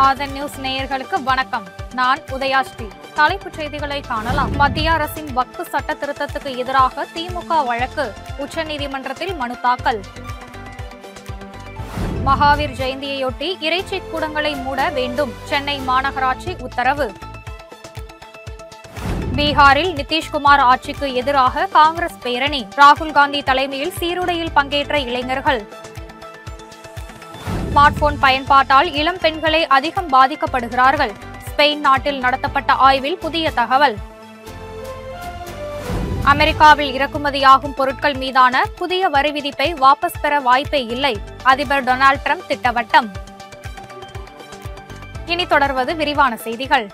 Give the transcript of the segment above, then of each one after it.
ஆதன் news நேயர்களுக்கு வணக்கம். நான் உதயாஸ்ரீ. தலைப்புச் செய்திகளை காணலாம். மத்திய அரசின் வக்ஃப் சட்ட திருத்தத்துக்கு எதிராக திமுக வழக்கு, உச்சநீதிமன்றத்தில் மனு தாக்கல். மகாவீர் ஜெயந்தியையொட்டி இறைச்சி கூடங்களை மூட வேண்டும், சென்னை மாநகராட்சி உத்தரவு. பீகாரில் நிதிஷ்குமார் ஆட்சிக்கு எதிராக காங்கிரஸ் பேரணி, ராகுல் காந்தி தலைமையில் சீருடையில் பங்கேற்ற இளைஞர்கள். ஸ்மார்ட் போன் பயன்பாட்டால் இளம் பெண்களே அதிகம் பாதிக்கப்படுகிறார்கள், ஸ்பெயின் நாட்டில் நடத்தப்பட்ட ஆய்வில் புதிய தகவல். அமெரிக்காவில் இறக்குமதியாகும் பொருட்கள் மீதான புதிய வரி விதிப்பை வாபஸ் பெற வாய்ப்பே இல்லை, அதிபர் டொனால்ட் ட்ரம்ப் திட்டவட்டம். இனி தொடர்வது விரிவான செய்திகள்.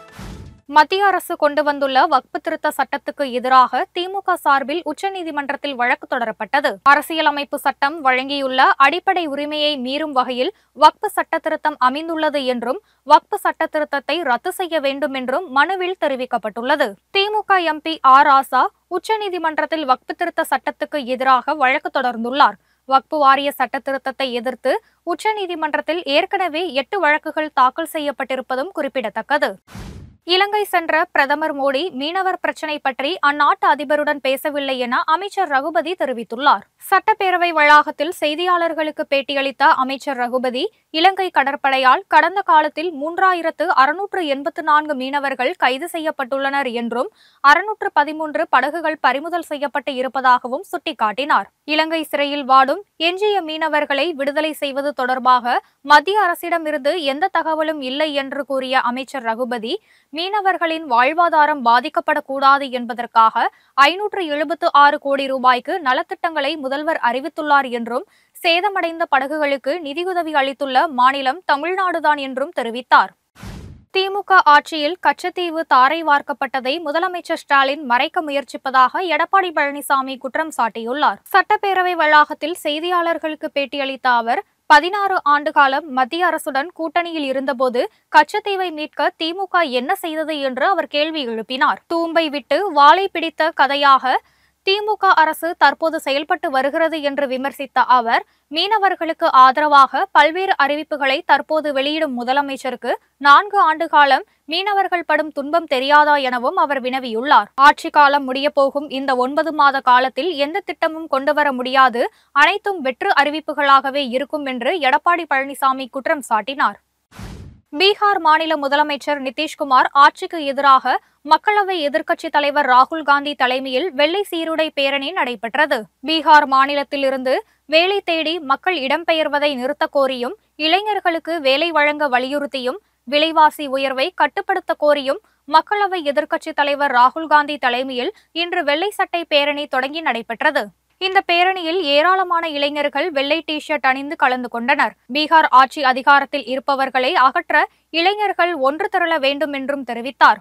மத்திய அரசு கொண்டு வந்துள்ள வக்ஃப் திருத்த சட்டத்துக்கு எதிராக திமுக சார்பில் உச்சநீதிமன்றத்தில் வழக்கு தொடரப்பட்டது. அரசியலமைப்பு சட்டம் வழங்கியுள்ள அடிப்படை உரிமையை மீறும் வகையில் வக்ஃப் சட்ட திருத்தம் அமைந்துள்ளது என்றும் வக்ஃப் சட்ட திருத்தத்தை ரத்து செய்ய வேண்டும் என்றும் மனுவில் தெரிவிக்கப்பட்டுள்ளது. திமுக எம்பி ஆர் ராசா உச்சநீதிமன்றத்தில் வக்ஃப் திருத்த சட்டத்துக்கு எதிராக வழக்கு தொடர்ந்துள்ளார். வக்ஃப் வாரிய சட்ட திருத்தத்தை எதிர்த்து உச்சநீதிமன்றத்தில் ஏற்கனவே 8 வழக்குகள் தாக்கல் செய்யப்பட்டிருப்பதும் குறிப்பிடத்தக்கது. இலங்கை சென்ற பிரதமர் மோடி மீனவர் பிரச்சினை பற்றி அந்நாட்டு அதிபருடன் பேசவில்லை என அமைச்சர் ரகுபதி தெரிவித்துள்ளார். சட்டப்பேரவை வளாகத்தில் செய்தியாளர்களுக்கு பேட்டியளித்த அமைச்சர் ரகுபதி, இலங்கை கடற்படையால் கடந்த காலத்தில் 3684 மீனவர்கள் கைது செய்யப்பட்டுள்ளனர் என்றும் 613 படகுகள் பறிமுதல் செய்யப்பட்டு இருப்பதாகவும் சுட்டிக்காட்டினார். இலங்கை சிறையில் வாடும் எஞ்சிய மீனவர்களை விடுதலை செய்வது தொடர்பாக மத்திய அரசிடமிருந்து எந்த தகவலும் இல்லை என்று கூறிய அமைச்சர் ரகுபதி, மீனவர்களின் வாழ்வாதாரம் பாதிக்கப்படக்கூடாது என்பதற்காக 576 கோடி ரூபாய்க்கு நலத்திட்டங்களை முதல்வர் அறிவித்துள்ளார் என்றும், சேதமடைந்த படகுகளுக்கு நிதியுதவி அளித்துள்ள மாநிலம் தமிழ்நாடுதான் என்றும் தெரிவித்தார். திமுக ஆட்சியில் கச்சத்தீவு தாரை வார்க்கப்பட்டதை முதலமைச்சர் ஸ்டாலின் மறைக்க முயற்சிப்பதாக எடப்பாடி பழனிசாமி குற்றம் சாட்டியுள்ளார். சட்டப்பேரவை வளாகத்தில் செய்தியாளர்களுக்கு பேட்டியளித்த அவர், 16 ஆண்டு காலம் மத்திய அரசுடன் கூட்டணியில் இருந்தபோது கச்சத்தீவை மீட்க திமுக என்ன செய்தது என்று அவர் கேள்வி எழுப்பினார். தூம்பை விட்டு வாளை பிடித்த கதையாக திமுக அரசு தற்போது செயல்பட்டு வருகிறது என்று விமர்சித்த அவர், மீனவர்களுக்கு ஆதரவாக பல்வேறு அறிவிப்புகளை தற்போது வெளியிடும் முதலமைச்சருக்கு 4 ஆண்டு காலம் மீனவர்கள் படும் துன்பம் தெரியாதா எனவும் அவர் வினவியுள்ளார். ஆட்சி காலம் முடியப்போகும் இந்த 9 மாத காலத்தில் எந்த திட்டமும் கொண்டுவர முடியாது, அனைத்தும் வெற்று அறிவிப்புகளாகவே இருக்கும் என்று எடப்பாடி பழனிசாமி குற்றம் சாட்டினார். பீகார் மாநில முதலமைச்சர் நிதிஷ்குமார் ஆட்சிக்கு எதிராக மக்களவை எதிர்க்கட்சித் தலைவர் ராகுல் காந்தி தலைமையில் வெள்ளை சீருடை பேரணி நடைபெற்றது. பீகார் மாநிலத்திலிருந்து வேலை தேடி மக்கள் இடம்பெயர்வதை நிறுத்த கோரியும், இளைஞர்களுக்கு வேலை வழங்க வலியுறுத்தியும், விலைவாசி உயர்வை கட்டுப்படுத்த கோரியும் மக்களவை எதிர்க்கட்சித் தலைவர் ராகுல் காந்தி தலைமையில் இன்று வெள்ளை சட்டை பேரணி தொடங்கி நடைபெற்றது. இந்த பேரணியில் ஏராளமான இளைஞர்கள் வெள்ளை டி-ஷர்ட் அணிந்து கலந்து கொண்டனர். பீகார் ஆட்சி அதிகாரத்தில் இருப்பவர்களை அகற்ற இளைஞர்கள் ஒன்று திரள வேண்டும் என்றும் தெரிவித்தார்.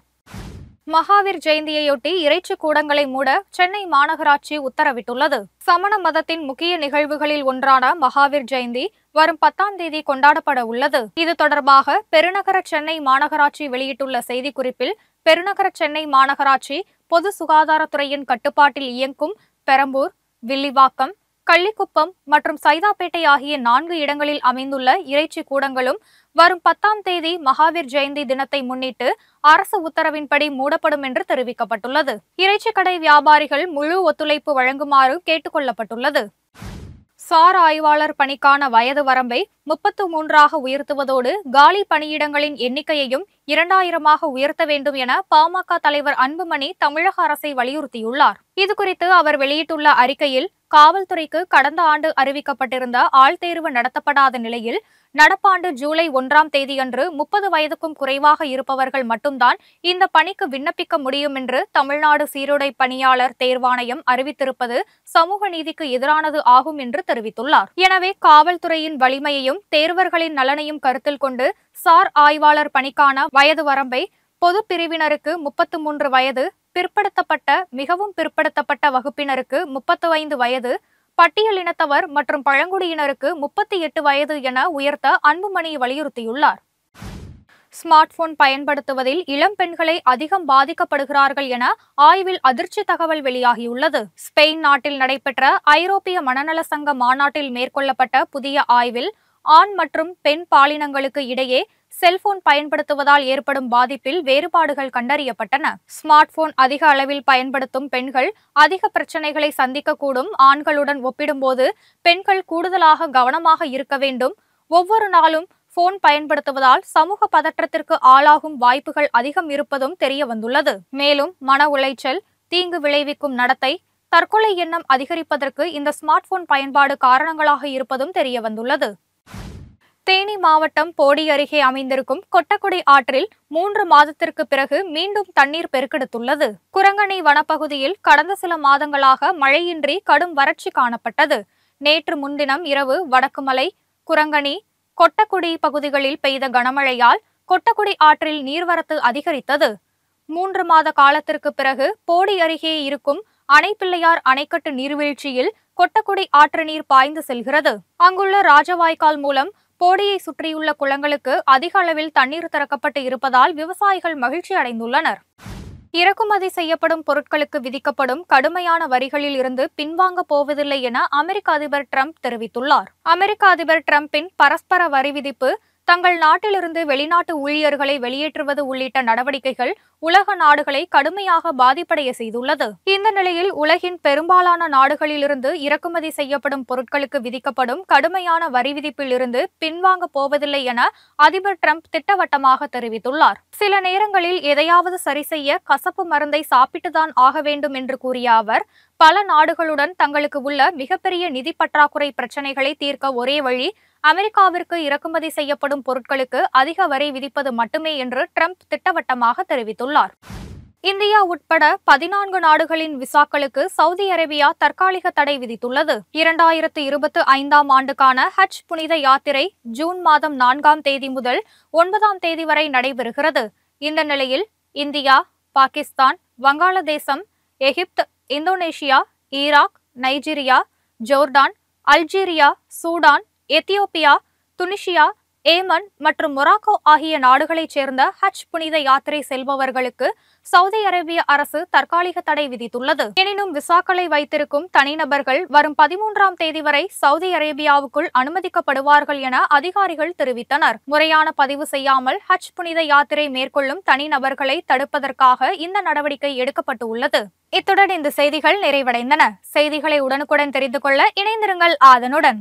மகாவீர் ஜெயந்தியையொட்டி இறைச்சி கூடங்களை மூட சென்னை மாநகராட்சி உத்தரவிட்டுள்ளது. சமண மதத்தின் முக்கிய நிகழ்வுகளில் ஒன்றான மகாவீர் ஜெயந்தி வரும் 10ஆம் தேதி கொண்டாடப்பட உள்ளது. இது தொடர்பாக பெருநகர சென்னை மாநகராட்சி வெளியிட்டுள்ள செய்திக்குறிப்பில், பெருநகர சென்னை மாநகராட்சி பொது சுகாதாரத்துறையின் கட்டுப்பாட்டில் இயங்கும் பெரம்பூர், வில்லிவாக்கம், கள்ளிக்குப்பம் மற்றும் சைதாப்பேட்டை ஆகிய 4 இடங்களில் அமைந்துள்ள இறைச்சி கூடங்களும் வரும் 10ஆம் தேதி மகாவீர் ஜெயந்தி தினத்தை முன்னிட்டு அரசு உத்தரவின்படி மூடப்படும் என்று தெரிவிக்கப்பட்டுள்ளது. இறைச்சி கடை வியாபாரிகள் முழு ஒத்துழைப்பு வழங்குமாறு கேட்டுக் கொள்ளப்பட்டுள்ளது. சார் ஆய்வாளர் பணிக்கான வயது வரம்பை 33ஆக உயர்த்துவதோடு காலி பணியிடங்களின் எண்ணிக்கையையும் 2000ஆக உயர்த்த வேண்டும் என பாமக தலைவர் அன்புமணி தமிழக அரசை வலியுறுத்தியுள்ளார். இதுகுறித்து அவர் வெளியிட்டுள்ள அறிக்கையில், காவல்துறைக்கு கடந்த ஆண்டு அறிவிக்கப்பட்டிருந்த ஆள்தேர்வு நடத்தப்படாத நிலையில் நடப்பாண்டு ஜூலை 1ஆம் தேதியன்று 30 வயதுக்கும் குறைவாக இருப்பவர்கள் மட்டும்தான் இந்த பணிக்கு விண்ணப்பிக்க முடியும் என்று தமிழ்நாடு சீருடை பணியாளர் தேர்வாணையம் அறிவித்திருப்பது சமூக நீதிக்கு எதிரானது ஆகும் என்று தெரிவித்துள்ளார். எனவே காவல்துறையின் வலிமையையும் தேர்வர்களின் நலனையும் கருத்தில் கொண்டு சார் ஆய்வாளர் பணிக்கான வயது வரம்பை பொது பிரிவினருக்கு 33 வயது, பிற்படுத்தப்பட்ட மிகவும் பிற்படுத்தப்பட்ட வகுப்பினருக்கு 35 வயது, பட்டியலினத்தவர் மற்றும் பழங்குடியினருக்கு 38 வயது என உயர்த்த அன்புமணி வலியுறுத்தியுள்ளார். ஸ்மார்ட் போன் பயன்படுத்துவதில் இளம் பெண்களை அதிகம் பாதிக்கப்படுகிறார்கள் என ஆய்வில் அதிர்ச்சி தகவல் வெளியாகியுள்ளது. ஸ்பெயின் நாட்டில் நடைபெற்ற ஐரோப்பிய மனநல சங்க மாநாட்டில் மேற்கொள்ளப்பட்ட புதிய ஆய்வில் ஆண் மற்றும் பெண் பாலினங்களுக்கு இடையே செல்போன் பயன்படுத்துவதால் ஏற்படும் பாதிப்பில் வேறுபாடுகள் கண்டறியப்பட்டன. ஸ்மார்ட் போன் அதிக அளவில் பயன்படுத்தும் பெண்கள் அதிக பிரச்சனைகளை சந்திக்கக்கூடும். ஆண்களுடன் ஒப்பிடும்போது பெண்கள் கூடுதலாக கவனமாக இருக்க வேண்டும். ஒவ்வொரு நாளும் போன் பயன்படுத்துவதால் சமூக பதற்றத்திற்கு ஆளாகும் வாய்ப்புகள் அதிகம் இருப்பதும் தெரிய வந்துள்ளது. மேலும் மன உளைச்சல், தீங்கு விளைவிக்கும் நடத்தை, தற்கொலை எண்ணம் அதிகரிப்பதற்கு இந்த ஸ்மார்ட் போன் பயன்பாடு காரணங்களாக இருப்பதும் தெரிய வந்துள்ளது. தேனி மாவட்டம் போடி அருகே அமைந்திருக்கும் கொட்டக்குடி ஆற்றில் 3 மாதத்திற்கு பிறகு மீண்டும் தண்ணீர் பெருக்கெடுத்துள்ளது. குரங்கணி வனப்பகுதியில் கடந்த சில மாதங்களாக மழையின்றி கடும் வறட்சி காணப்பட்டது. நேற்று முன்தினம் இரவு வடக்குமலை, குரங்கணி, கொட்டக்குடி பகுதிகளில் பெய்த கனமழையால் கொட்டக்குடி ஆற்றில் நீர்வரத்து அதிகரித்தது. 3 மாத காலத்திற்கு பிறகு போடி அருகே இருக்கும் அணைப்பிள்ளையார் அணைக்கட்டு நீர்வீழ்ச்சியில் கொட்டக்குடி ஆற்று நீர் பாய்ந்து செல்கிறது. அங்குள்ள ராஜவாய்க்கால் மூலம் போடியை சுற்றியுள்ள குளங்களுக்கு அதிக அளவில் தண்ணீர் திறக்கப்பட்டு இருப்பதால் விவசாயிகள் மகிழ்ச்சி அடைந்துள்ளனர். இறக்குமதி செய்யப்படும் பொருட்களுக்கு விதிக்கப்படும் கடுமையான வரிகளில் இருந்து பின்வாங்க போவதில்லை என அமெரிக்க அதிபர் டிரம்ப் தெரிவித்துள்ளார். அமெரிக்க அதிபர் டிரம்பின் பரஸ்பர வரி விதிப்பு, தங்கள் நாட்டிலிருந்து வெளிநாட்டு ஊழியர்களை வெளியேற்றுவது உள்ளிட்ட நடவடிக்கைகள் உலக நாடுகளை கடுமையாக பாதிப்படைய செய்துள்ளது. இந்த நிலையில் உலகின் பெரும்பாலான நாடுகளிலிருந்து இறக்குமதி செய்யப்படும் பொருட்களுக்கு விதிக்கப்படும் கடுமையான வரி விதிப்பில் இருந்து பின்வாங்க போவதில்லை என அதிபர் டிரம்ப் திட்டவட்டமாக தெரிவித்துள்ளார். சில நேரங்களில் எதையாவது சரி செய்ய கசப்பு மருந்தை சாப்பிட்டுதான் ஆக வேண்டும் என்று கூறிய அவர், பல நாடுகளுடன் தங்களுக்கு உள்ள மிகப்பெரிய நிதி பற்றாக்குறை பிரச்சினைகளை தீர்க்க ஒரே வழி அமெரிக்காவிற்கு இறக்குமதி செய்யப்படும் பொருட்களுக்கு அதிக வரி விதிப்பது மட்டுமே என்று டிரம்ப் திட்டவட்டமாக தெரிவித்துள்ளார். இந்தியா உட்பட 14 நாடுகளின் விசாக்களுக்கு சவுதி அரேபியா தற்காலிக தடை விதித்துள்ளது. 2025ஆம் ஆண்டுக்கான ஹஜ் புனித யாத்திரை ஜூன் மாதம் 4ஆம் தேதி முதல் 9ஆம் தேதி வரை நடைபெறுகிறது. இந்த நிலையில் இந்தியா, பாகிஸ்தான், வங்காளதேசம், Egypt, Indonesia, Iraq, Nigeria, Jordan, Algeria, Sudan, Ethiopia, Tunisia, Yemen மற்றும் மொராக்கோ ஆகிய நாடுகளைச் சேர்ந்த ஹஜ் புனித யாத்திரை செல்பவர்களுக்கு சவுதி அரேபிய அரசு தற்காலிக தடை விதித்துள்ளது. எனினும் விசாக்களை வைத்திருக்கும் தனிநபர்கள் வரும் 13ஆம் தேதி வரை சவுதி அரேபியாவுக்குள் அனுமதிக்கப்படுவார்கள் என அதிகாரிகள் தெரிவித்தனர். முறையான பதிவு செய்யாமல் ஹஜ் புனித யாத்திரை மேற்கொள்ளும் தனிநபர்களை தடுப்பதற்காக இந்த நடவடிக்கை எடுக்கப்பட்டு உள்ளது. இத்துடன் இந்த செய்திகள் நிறைவடைந்தன. செய்திகளை உடனுக்குடன் தெரிந்து கொள்ள இணைந்திருங்கள் ஆதனுடன்.